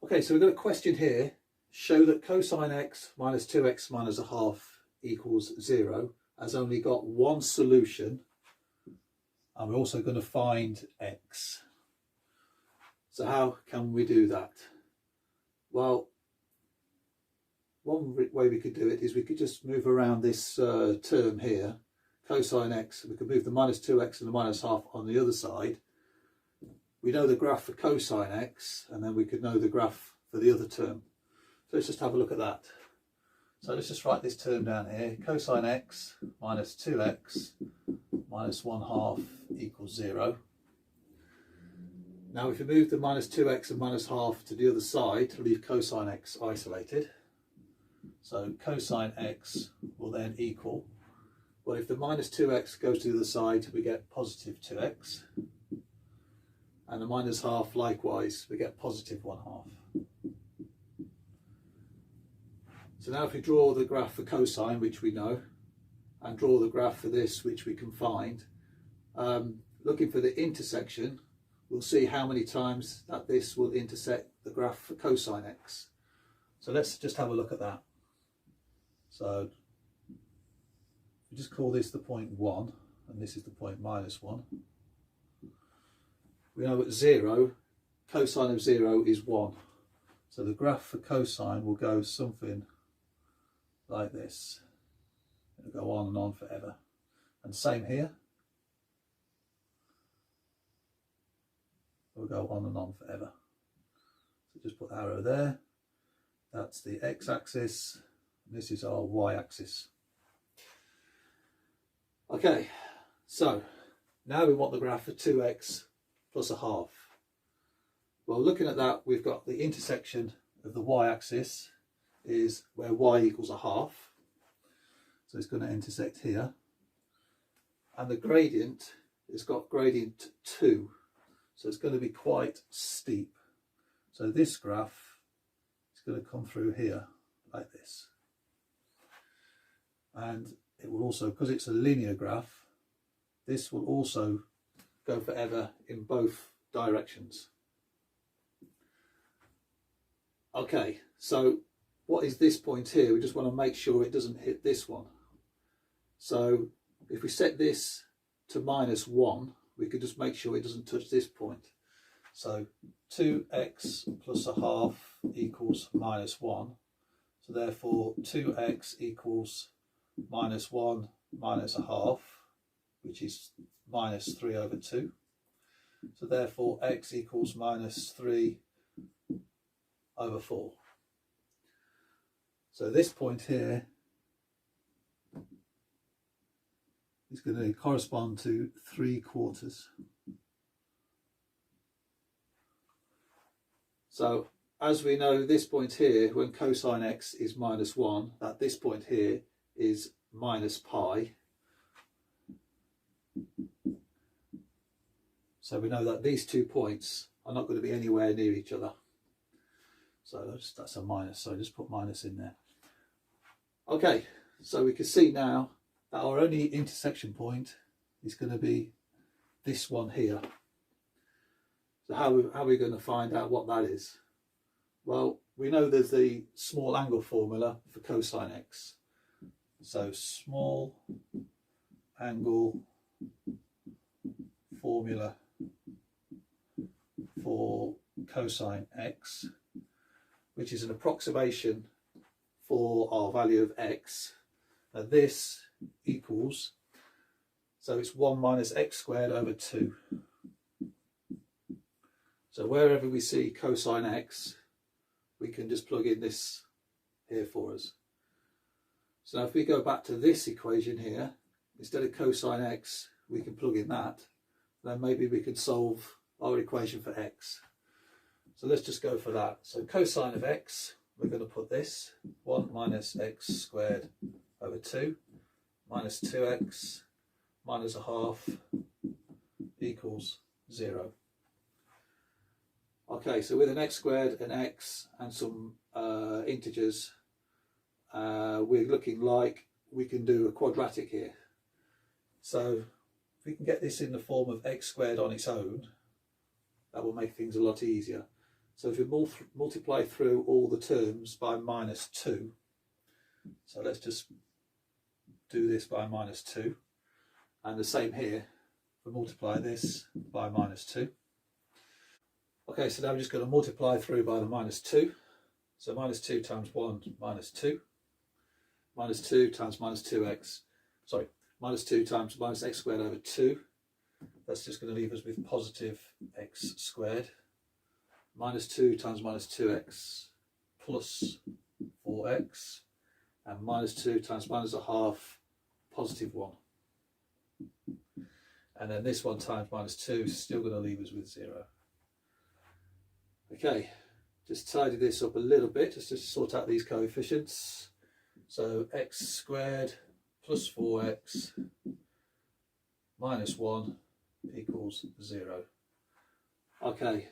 Okay, so we've got a question here. Show that cosine x minus 2x minus a half equals 0 has only got one solution, and we're also going to find x. So how can we do that? Well, one way we could do it is we could just move around this term here, cosine x. We could move the minus 2x and the minus half on the other side. We know the graph for cosine x, and then we could know the graph for the other term. So let's just have a look at that. So let's just write this term down here. Cosine x minus 2x minus 1/2 equals 0. Now if we move the minus 2x and minus half to the other side to leave cosine x isolated, so cosine x will then equal, well, if the minus 2x goes to the other side, we get positive 2x, and the minus half likewise, we get positive 1/2. So now if we draw the graph for cosine, which we know, and draw the graph for this, which we can find, looking for the intersection, we'll see how many times that this will intersect the graph for cosine x. So let's just have a look at that. So we just call this the point 1, and this is the point -1. We know at 0, cosine of 0 is 1. So the graph for cosine will go something like this. It'll go on and on forever. And same here. It'll go on and on forever. So just put the arrow there. That's the x-axis. This is our y-axis. Okay, so now we want the graph for 2x plus a half. Well, looking at that, we've got the intersection of the y-axis is where y equals a half. So it's going to intersect here. And the gradient, it's got gradient 2. So it's going to be quite steep. So this graph is going to come through here like this. And it will also, because it's a linear graph, this will also go forever in both directions. Okay, so what is this point here? We just want to make sure it doesn't hit this one. So if we set this to -1, we could just make sure it doesn't touch this point. So 2x plus a half equals -1. So therefore 2x equals -1 minus a half, which is -3/2. So therefore x equals -3/4. So this point here is going to correspond to 3/4. So as we know, this point here, when cosine x is -1, that this point here is -pi. So we know that these 2 points are not going to be anywhere near each other. So that's a minus, so just put minus in there. Okay, so we can see now that our only intersection point is going to be this one here. So how are we going to find out what that is? Well, we know there's the small angle formula for cosine x. So small angle formula for cosine x, which is an approximation for our value of x. Now this equals, so it's 1 minus x squared over 2. So wherever we see cosine x, we can just plug in this here for us. So now if we go back to this equation here, instead of cosine x, we can plug in that. Then maybe we could solve our equation for x. So let's just go for that. So cosine of x, we're going to put this 1 minus x squared over 2 minus 2x minus a half equals 0. Okay, so with an x squared, an x and some integers, we're looking like we can do a quadratic here. So if we can get this in the form of x squared on its own, that will make things a lot easier. So if we multiply through all the terms by -2, so let's just do this by -2, and the same here, we multiply this by -2. Okay, so now we're just going to multiply through by the -2. So -2 times 1, -2. -2 times -2x, sorry, -2 times -x squared over 2. That's just going to leave us with positive x squared. -2 times -2x plus 4x. And -2 times -1/2, positive 1. And then this one times -2 is still going to leave us with 0. Okay, just tidy this up a little bit, just to sort out these coefficients. So x squared plus 4x minus 1 equals 0. Okay,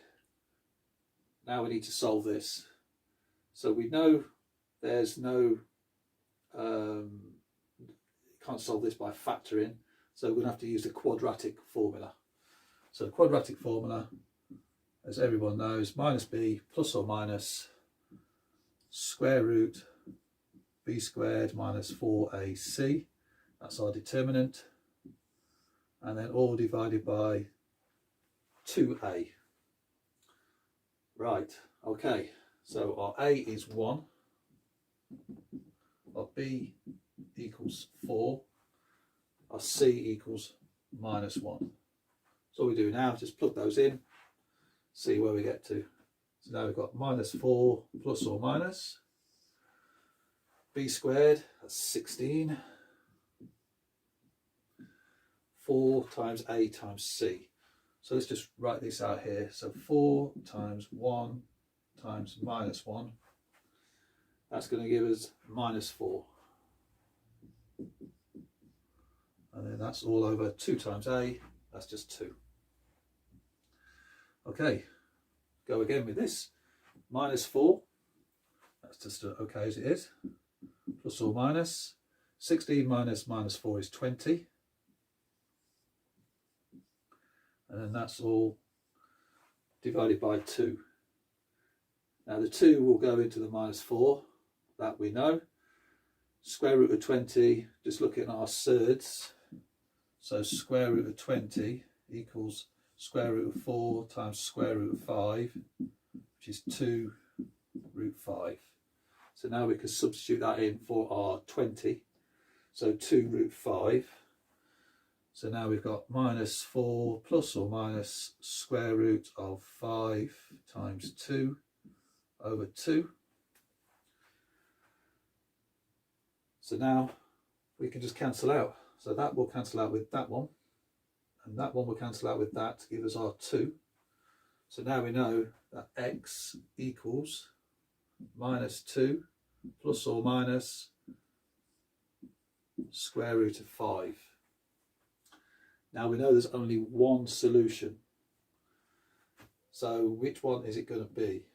now we need to solve this. So we know there's no, can't solve this by factoring, so we're going to have to use the quadratic formula. So the quadratic formula, as everyone knows, minus b plus or minus square root b squared minus 4ac, that's our determinant, and then all divided by 2a. Right, okay, so our a is 1, our b equals 4, our c equals -1. So all we do now is just plug those in, see where we get to. So now we've got -4 plus or minus b squared, that's 16, 4 times a times c. So let's just write this out here. So 4 times 1 times -1, that's going to give us -4. And then that's all over 2 times a, that's just 2. Okay, go again with this. -4, that's just okay as it is. Plus or minus, 16 minus -4 is 20. And then that's all divided by 2. Now the 2 will go into the -4, that we know. Square root of 20, just looking at our surds. So square root of 20 equals square root of 4 times square root of 5, which is 2 root 5. So now we can substitute that in for our 20. So 2 root 5. So now we've got -4 plus or minus square root of 5 times 2 over 2. So now we can just cancel out. So that will cancel out with that one, and that one will cancel out with that to give us our 2. So now we know that x equals -2 plus or minus square root of 5. Now we know there's only one solution. So which one is it going to be?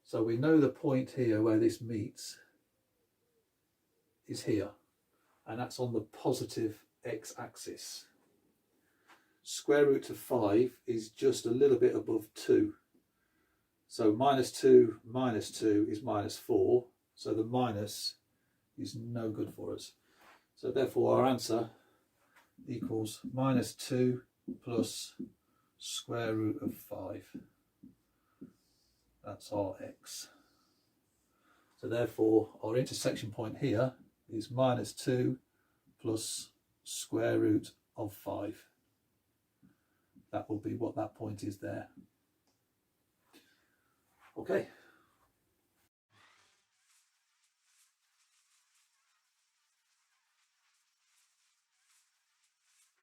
So we know the point here where this meets is here, and that's on the positive x-axis. Square root of 5 is just a little bit above 2. So -2 minus 2 is -4. So the minus is no good for us. So therefore our answer equals -2 plus square root of 5. That's our x. So therefore our intersection point here is -2 plus square root of 5. That will be what that point is there. Okay.